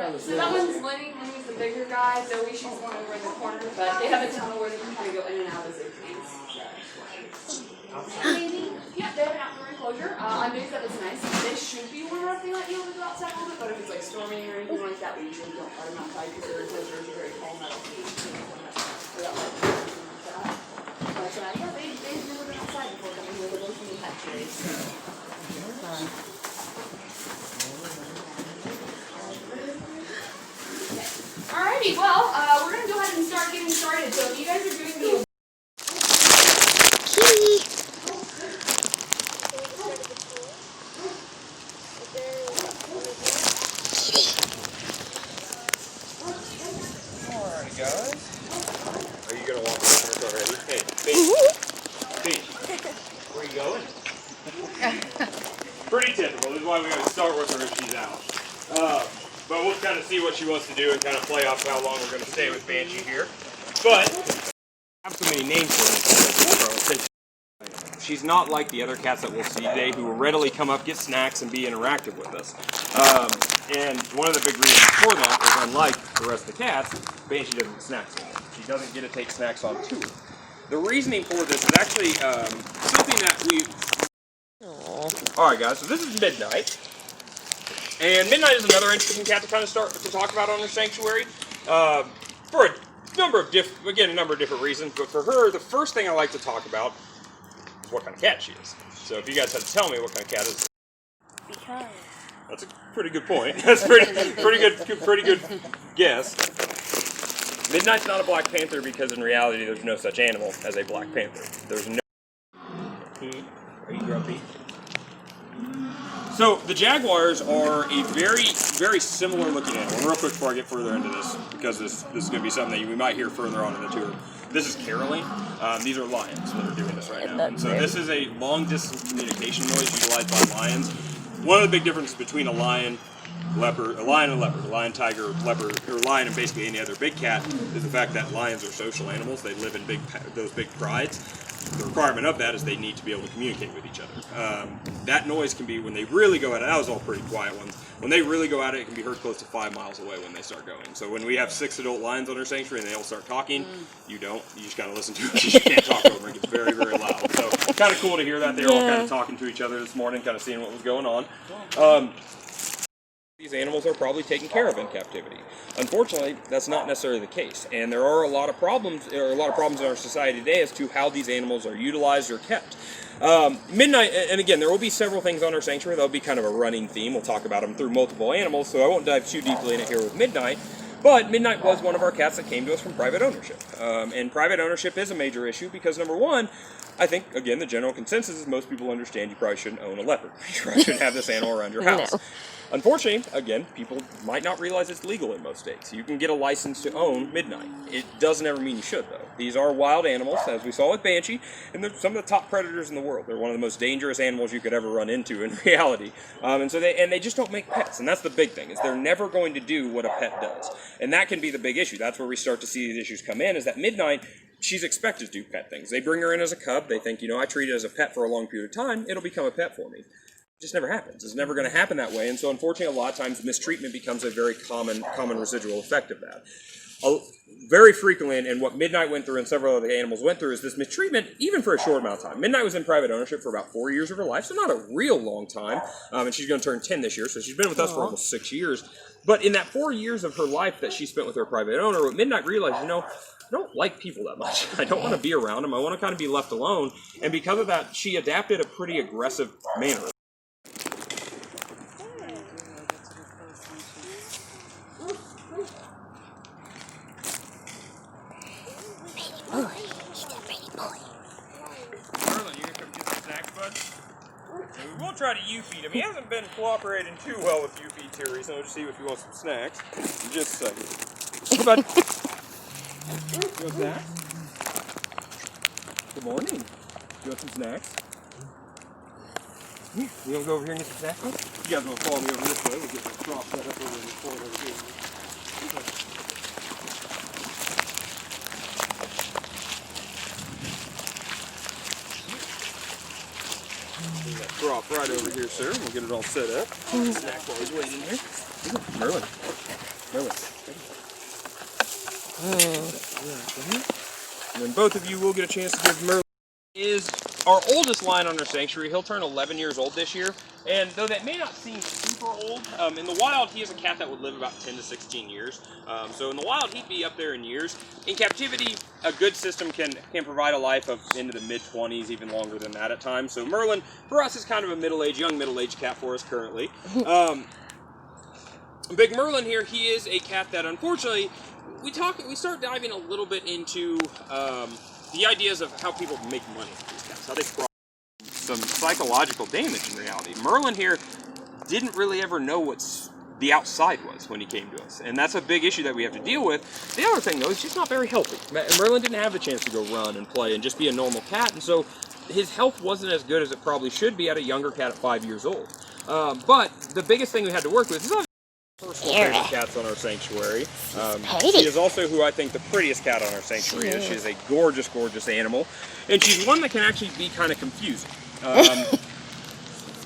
So that one's Lenny. Lenny's the bigger guy. Zoe, she's the one over in the corner. But they have a tunnel where they can kind of go in and out as they please. Yeah, they have an outdoor enclosure. On days that it's nice, they should be warm enough to let you able to go outside a little bit. But if it's like storming or anything like that, we usually don't let them outside because their enclosure is a very tall metal cage. So that like that. But yeah, they've never been outside before coming here. They're both from the pet trade. Alrighty, well, we're going to go ahead and start getting started. So if you guys are doing the... Alright, guys. Are you going to walk around this already? Hey, Beach. Where are you going? Pretty typical. This is why we got to start with her if she's out. But we'll kind of see what she wants to do and kind of play off how long we're going to stay with Banshee here. But I have so many names for her. She's not like the other cats that we'll see today who will readily come up, get snacks, and be interactive with us. And one of the big reasons for that is, unlike the rest of the cats, Banshee doesn't get snacks anymore. She doesn't get to take snacks on tour. The reasoning for this is actually something that we... Alright guys, so this is Midnight. And Midnight is another interesting cat to kind of start to talk about on her sanctuary. For a number of different reasons. But for her, the first thing I like to talk about is what kind of cat she is. So if you guys had to tell me what kind of cat is. Because. That's a pretty good point. That's pretty good guess. Midnight's not a Black Panther because in reality there's no such animal as a Black Panther. There's no... Are you grumpy? So the Jaguars are a very, very similar looking animal. And real quick before I get further into this, because this is going to be something that we might hear further on in the tour. This is caroling. These are lions that are doing this right now. And so this is a long distance communication noise utilized by lions. One of the big differences between a lion, and a lion, tiger, leopard, or lion, and basically any other big cat is the fact that lions are social animals. They live in those big prides. The requirement of that is they need to be able to communicate with each other. That noise can be, when they really go at it, that was all pretty quiet ones. When they really go at it, it can be heard close to 5 miles away when they start going. So when we have 6 adult lions on our sanctuary and they all start talking, you don't. You just gotta listen to it. You can't talk over it. It gets very, very loud. So kind of cool to hear that they're all kind of talking to each other this morning, kind of seeing what was going on. These animals are probably taken care of in captivity. Unfortunately, that's not necessarily the case, and there are a lot of problems in our society today as to how these animals are utilized or kept. Midnight, and again, there will be several things on our sanctuary. That'll be kind of a running theme. We'll talk about them through multiple animals, so I won't dive too deeply in it here with Midnight. But Midnight was one of our cats that came to us from private ownership. And private ownership is a major issue because, number one, I think, again, the general consensus is most people understand you probably shouldn't own a leopard. You probably shouldn't have this animal around your house. No. Unfortunately, again, people might not realize it's legal in most states. You can get a license to own Midnight. It doesn't ever mean you should, though. These are wild animals, as we saw with Banshee, and they're some of the top predators in the world. They're one of the most dangerous animals you could ever run into in reality. And they just don't make pets, and that's the big thing, is they're never going to do what a pet does. And that can be the big issue. That's where we start to see these issues come in, is that Midnight, she's expected to do pet things. They bring her in as a cub. They think, I treat it as a pet for a long period of time. It'll become a pet for me. It just never happens. It's never going to happen that way. And so, unfortunately, a lot of times mistreatment becomes a very common residual effect of that. Very frequently, and what Midnight went through and several other animals went through, is this mistreatment, even for a short amount of time. Midnight was in private ownership for about 4 years of her life, so not a real long time. And she's going to turn 10 this year, so she's been with us for almost 6 years. But in that 4 years of her life that she spent with her private owner, what Midnight realized, I don't like people that much. I don't want to be around them. I want to kind of be left alone. And because of that, she adapted a pretty aggressive manner. We will try to U-feed him. He hasn't been cooperating too well with U-feeds here recently. We'll just see if he wants some snacks. Just a second. Hey, bud. You want snacks? Good morning. You want some snacks? You want to go over here and get some snacks? You guys want to follow me over this way? We'll get the crop set up over in the corner over here. drop right over here, sir. We'll get it all set up. Snack while he's waiting here. Merlin. Merlin. And then both of you will get a chance to give Merlin. Is our oldest lion on our sanctuary. He'll turn 11 years old this year. And though that may not seem super old, in the wild he is a cat that would live about 10 to 16 years. So in the wild he'd be up there in years. In captivity, a good system can provide a life of into the mid-20s, even longer than that at times. So Merlin, for us, is kind of a young middle-aged cat for us currently. Big Merlin here, he is a cat that unfortunately, we start diving a little bit into the ideas of how people make money with these cats, how they profit. Some psychological damage in reality. Merlin here didn't really ever know what the outside was when he came to us, and that's a big issue that we have to deal with. The other thing though, he's just not very healthy. Merlin didn't have the chance to go run and play and just be a normal cat, and so his health wasn't as good as it probably should be at a younger cat at 5 years old. But the biggest thing we had to work with is personal favorite cats on our sanctuary. She is also who I think the prettiest cat on our sanctuary is. She is a gorgeous, gorgeous animal, and she's one that can actually be kind of confusing.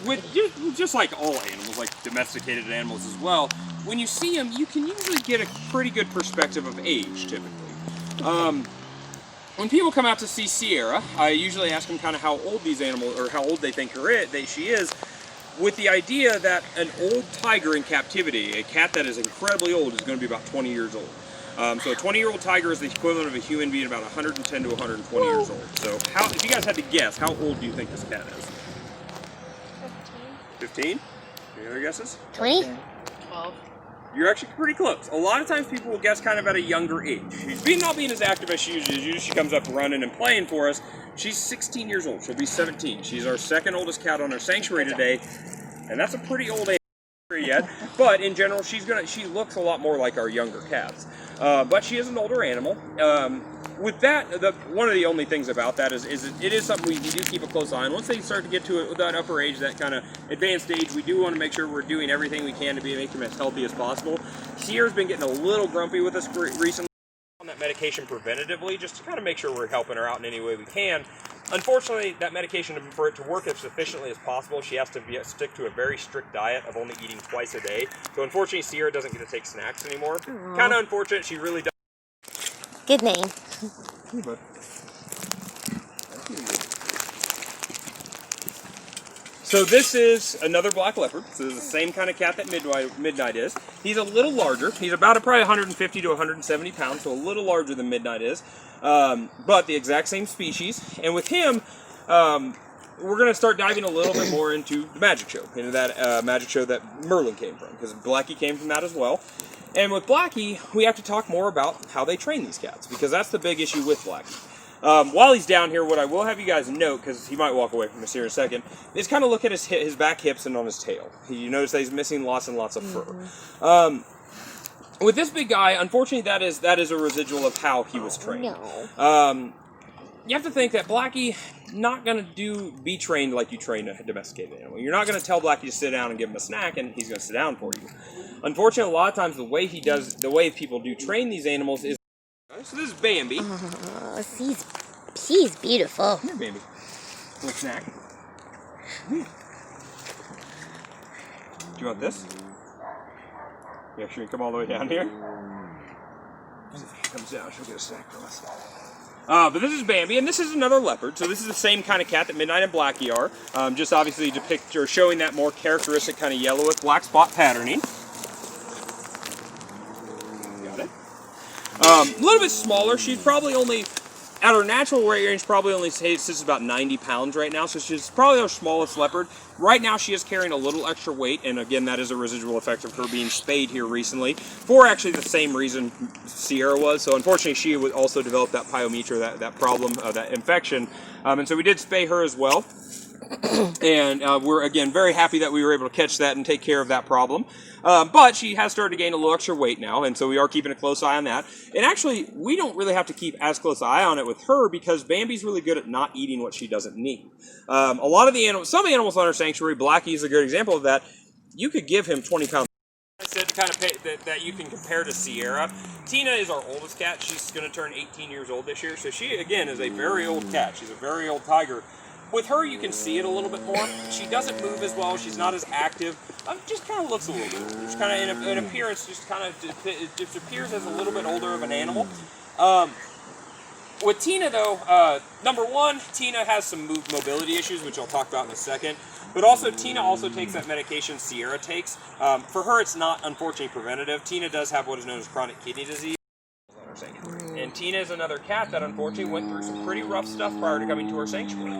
With just like all animals, like domesticated animals as well, when you see them, you can usually get a pretty good perspective of age, typically. When people come out to see Sierra, I usually ask them kind of how old these animals, or how old they think she is, with the idea that an old tiger in captivity, a cat that is incredibly old, is going to be about 20 years old. So a 20-year-old tiger is the equivalent of a human being about 110 to 120 years old. So if you guys had to guess, how old do you think this cat is? 15? Any other guesses? 20? 12. You're actually pretty close. A lot of times people will guess kind of at a younger age. She's not being as active as she usually is. She comes up running and playing for us. She's 16 years old. She'll be 17. She's our second oldest cat on our sanctuary today, and that's a pretty old age yet. But in general, she looks a lot more like our younger cats. But she is an older animal. With that, one of the only things about that is it is something we do keep a close eye on. Once they start to get to that upper age, that kind of advanced age, we do want to make sure we're doing everything we can to make them as healthy as possible. Sierra's been getting a little grumpy with us recently on that medication preventatively, just to kind of make sure we're helping her out in any way we can. Unfortunately, that medication, for it to work as efficiently as possible, she has to stick to a very strict diet of only eating twice a day. So unfortunately, Sierra doesn't get to take snacks anymore. Kind of unfortunate. She really does. Good name. Hey, bud. So this is another black leopard. So this is the same kind of cat that Midnight is. He's a little larger. He's about probably 150 to 170 pounds, so a little larger than Midnight is. But the exact same species. And with him, we're going to start diving a little bit more into the magic show, into that magic show that Merlin came from, because Blackie came from that as well. And with Blackie, we have to talk more about how they train these cats, because that's the big issue with Blackie. While he's down here, what I will have you guys note, because he might walk away from us here in a second, is kind of look at his back hips and on his tail. You notice that he's missing lots and lots of fur. With this big guy, unfortunately, that is a residual of how he was trained. No. You have to think that Blackie not going to be trained like you train a domesticated animal. You're not going to tell Blackie to sit down and give him a snack and he's going to sit down for you. Unfortunately, a lot of times the way people do train these animals is. So this is Bambi. She's beautiful. Here, Bambi. Little snack. Do you want this? Yeah, sure. You come all the way down here. If she comes down, she'll get a snack from us. But this is Bambi, and this is another leopard. So this is the same kind of cat that Midnight and Blackie are. Just obviously showing that more characteristic kind of yellow with black spot patterning. Got it. A little bit smaller. She's probably only, at her natural weight range, probably only sits about 90 pounds right now. So she's probably our smallest leopard. Right now she is carrying a little extra weight, and again, that is a residual effect of her being spayed here recently, for actually the same reason Sierra was. So unfortunately, she would also develop that pyometra, that problem, that infection, and so we did spay her as well. And we're, again, very happy that we were able to catch that and take care of that problem. But she has started to gain a little extra weight now, and so we are keeping a close eye on that. And actually, we don't really have to keep as close an eye on it with her, because Bambi's really good at not eating what she doesn't need. A lot of the animals, some animals on our sanctuary, Blackie is a good example of that. You could give him 20 pounds. I said to kind of that you can compare to Sierra. Tina is our oldest cat. She's going to turn 18 years old this year, so she, again, is a very old cat. She's a very old tiger. With her, you can see it a little bit more. She doesn't move as well. She's not as active. Just kind of looks a little bit older. Just kind of in appearance, just kind of just appears as a little bit older of an animal. With Tina, though, number one, Tina has some mobility issues, which I'll talk about in a second. But also, Tina also takes that medication Sierra takes. For her, it's not, unfortunately, preventative. Tina does have what is known as chronic kidney disease. And Tina is another cat that, unfortunately, went through some pretty rough stuff prior to coming to our sanctuary.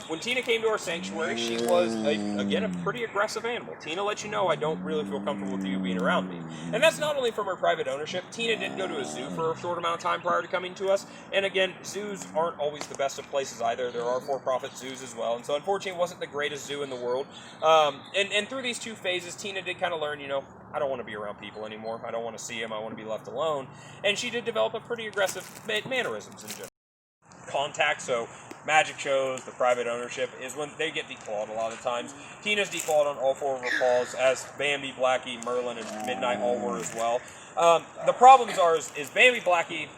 When Tina came to our sanctuary, she was, again, a pretty aggressive animal. Tina lets you know, I don't really feel comfortable with you being around me. And that's not only from her private ownership. Tina did go to a zoo for a short amount of time prior to coming to us. And again, zoos aren't always the best of places either. There are for-profit zoos as well. And so, unfortunately, it wasn't the greatest zoo in the world. And through these 2 phases, Tina did kind of learn, you know, I don't want to be around people anymore. I don't want to see them. I want to be left alone. And she did develop a pretty aggressive mannerisms in general. Contact, so magic shows, the private ownership, is when they get declawed a lot of times. Tina's declawed on all 4 of her paws, as Bambi, Blackie, Merlin, and Midnight all were as well. The problems are is Bambi, Blackie,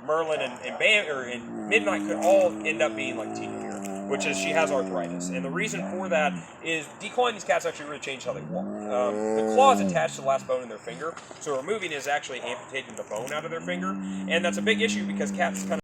Merlin, and Midnight could all end up being like Tina here, which is she has arthritis. And the reason for that is declawing these cats actually really changed how they walk. The claw is attached to the last bone in their finger, so removing is actually amputating the bone out of their finger. And that's a big issue because cats kind of...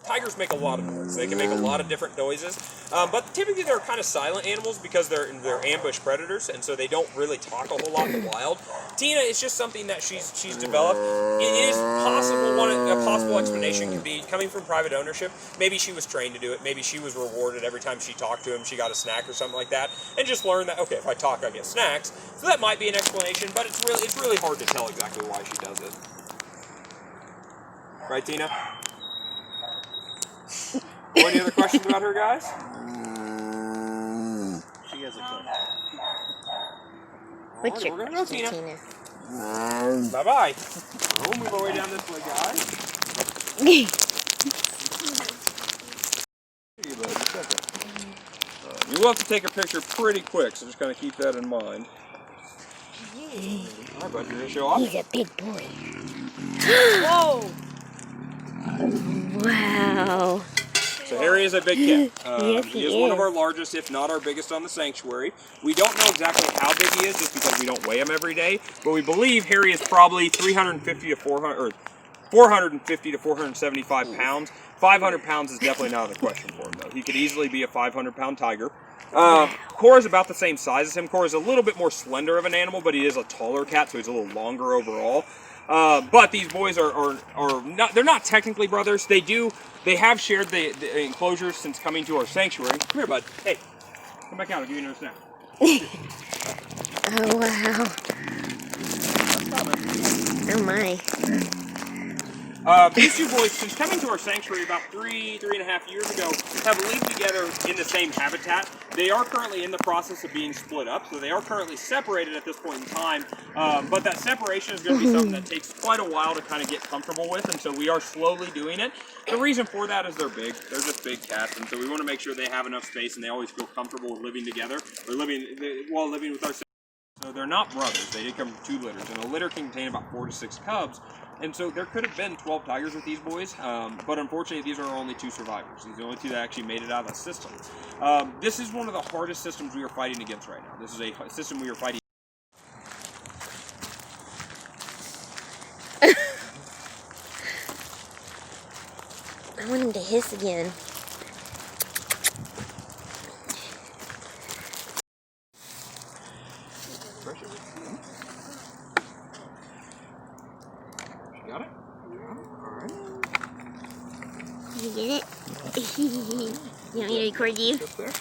Tigers make a lot of noise. They can make a lot of different noises, but typically they're kind of silent animals because they're ambush predators, and so they don't really talk a whole lot in the wild. Tina is just something that she's developed. It is possible, a possible explanation could be coming from private ownership. Maybe she was trained to do it. Maybe she was rewarded every time she talked to him. She got a snack or something like that, and just learned that, okay, if I talk, I get snacks. So that might be an explanation, but it's really hard to tell exactly why she does it. Right, Tina? Any other questions about her, guys? She has a question. What's your we're gonna go, question, Tina. Tina? Bye-bye. We'll move our way down this way, guys. You will have to take a picture pretty quick, so just kind of keep that in mind. All right, bud, you're gonna show off? He's a big boy. Whoa! Wow. So Harry is a big cat. Yes, he is one of our largest, if not our biggest, on the sanctuary. We don't know exactly how big he is, just because we don't weigh him every day. But we believe Harry is probably 350 to 400, or 450 to 475 pounds. 500 pounds is definitely not out of the question for him, though. He could easily be a 500-pound tiger. Cora's about the same size as him. Cora's a little bit more slender of an animal, but he is a taller cat, so he's a little longer overall. But these boys are not, they're not technically brothers. They have shared the enclosures since coming to our sanctuary. Come here, bud. Hey, come back out. I'll give you another snack. Oh, wow. Oh, my. These 2 boys, since coming to our sanctuary about 3.5 years ago, have lived together in the same habitat. They are currently in the process of being split up, so they are currently separated at this point in time. But that separation is going to be something that takes quite a while to kind of get comfortable with, and so we are slowly doing it. The reason for that is they're big. They're just big cats, and so we want to make sure they have enough space and they always feel comfortable with living together, or living with our. So they're not brothers. They did come from 2 litters, and a litter can contain about 4 to 6 cubs. And so there could have been 12 tigers with these boys, but unfortunately these are our only 2 survivors. These are the only 2 that actually made it out of that system. This is one of the hardest systems we are fighting against right now. This is a system we are fighting. I want him to hiss again. Got it? Alright. You get it? You want me to record you? Just there.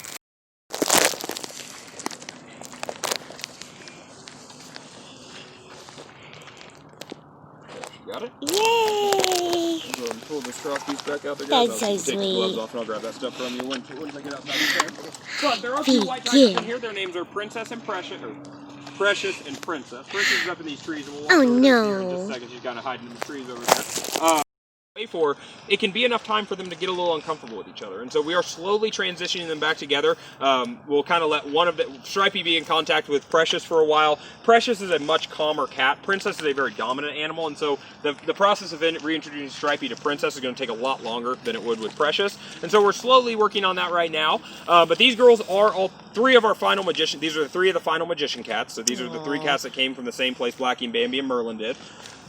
Got it? Yay! Go ahead and pull this cross piece back out there, That's guys. so Take the gloves sweet. off and I'll grab that stuff from you once I get outside the tent. But there are 2 white tigers in here. Their names are Princess and Precious, or Precious and Princess. Princess is up in these trees, and we'll walk over there in just a second. She's kind of hiding in the trees over there. for, it can be enough time for them to get a little uncomfortable with each other. And so we are slowly transitioning them back together. We'll kind of let one of the, Stripey be in contact with Precious for a while. Precious is a much calmer cat. Princess is a very dominant animal, and so the process of reintroducing Stripey to Princess is going to take a lot longer than it would with Precious. And so we're slowly working on that right now. But these girls are all three of our final magician. These are the three of the final magician cats. So these are the three cats that came from the same place Blackie and Bambi and Merlin did.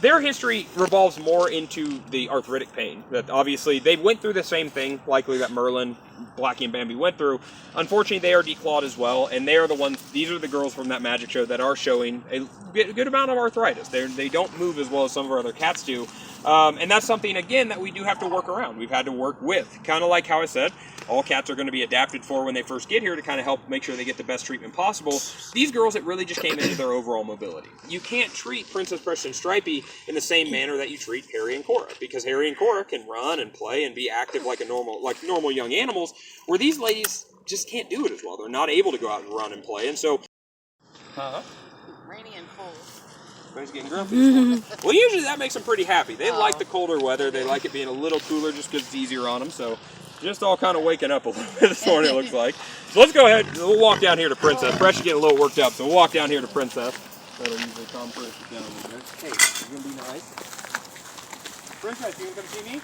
Their history revolves more into the arthritic pain. That obviously they went through the same thing, likely that Merlin, Blackie, and Bambi went through. Unfortunately, they are declawed as well, and they are the ones. These are the girls from that magic show that are showing a good amount of arthritis. They don't move as well as some of our other cats do, and that's something again that we do have to work around. We've had to work with, kind of like how I said. All cats are going to be adapted for when they first get here to kind of help make sure they get the best treatment possible. These girls, it really just came into their overall mobility. You can't treat Princess, Precious, and Stripey in the same manner that you treat Harry and Cora, because Harry and Cora can run and play and be active like normal young animals, where these ladies just can't do it as well. They're not able to go out and run and play, and so... Rainy and cold. Everybody's getting grumpy this morning. Well, usually that makes them pretty happy. They like the colder weather. They like it being a little cooler just because it's easier on them, so... Just all kind of waking up a little bit this morning, it looks like. So let's go ahead. We'll walk down here to Princess. Precious getting a little worked up, so we'll walk down here to Princess. That'll usually calm Precious down a little bit. Hey, you gonna be nice? Princess, you gonna come see me?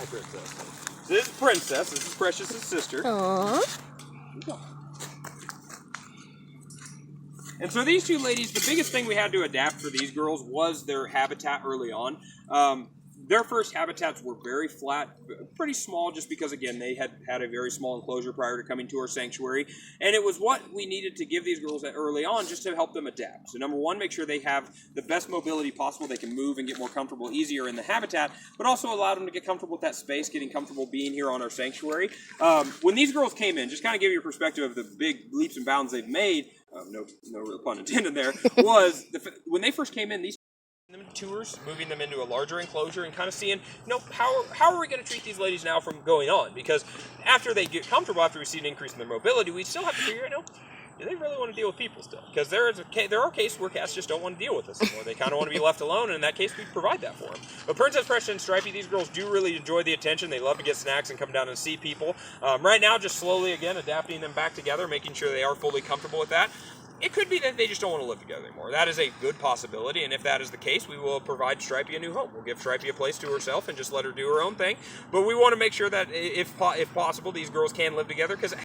Princess. This is Princess. This is Precious's sister. Aww. And so these two ladies, the biggest thing we had to adapt for these girls was their habitat early on. Their first habitats were very flat, pretty small, just because, again, they had a very small enclosure prior to coming to our sanctuary. And it was what we needed to give these girls early on just to help them adapt. So number one, make sure they have the best mobility possible. They can move and get more comfortable easier in the habitat, but also allow them to get comfortable with that space, getting comfortable being here on our sanctuary. When these girls came in, just kind of give you a perspective of the big leaps and bounds they've made, no real pun intended there, was when they first came in, these them tours, moving them into a larger enclosure and kind of seeing, how are we going to treat these ladies now from going on? Because after they get comfortable, after we see an increase in their mobility, we still have to figure out, do they really want to deal with people still? Because there are cases where cats just don't want to deal with us anymore. They kind of want to be left alone, and in that case, we provide that for them. But Princess, Precious, and Stripey, these girls do really enjoy the attention. They love to get snacks and come down and see people. Right now, just slowly, again, adapting them back together, making sure they are fully comfortable with that. It could be that they just don't want to live together anymore. That is a good possibility, and if that is the case, we will provide Stripey a new home. We'll give Stripey a place to herself and just let her do her own thing. But we want to make sure that, if possible, these girls can live together, because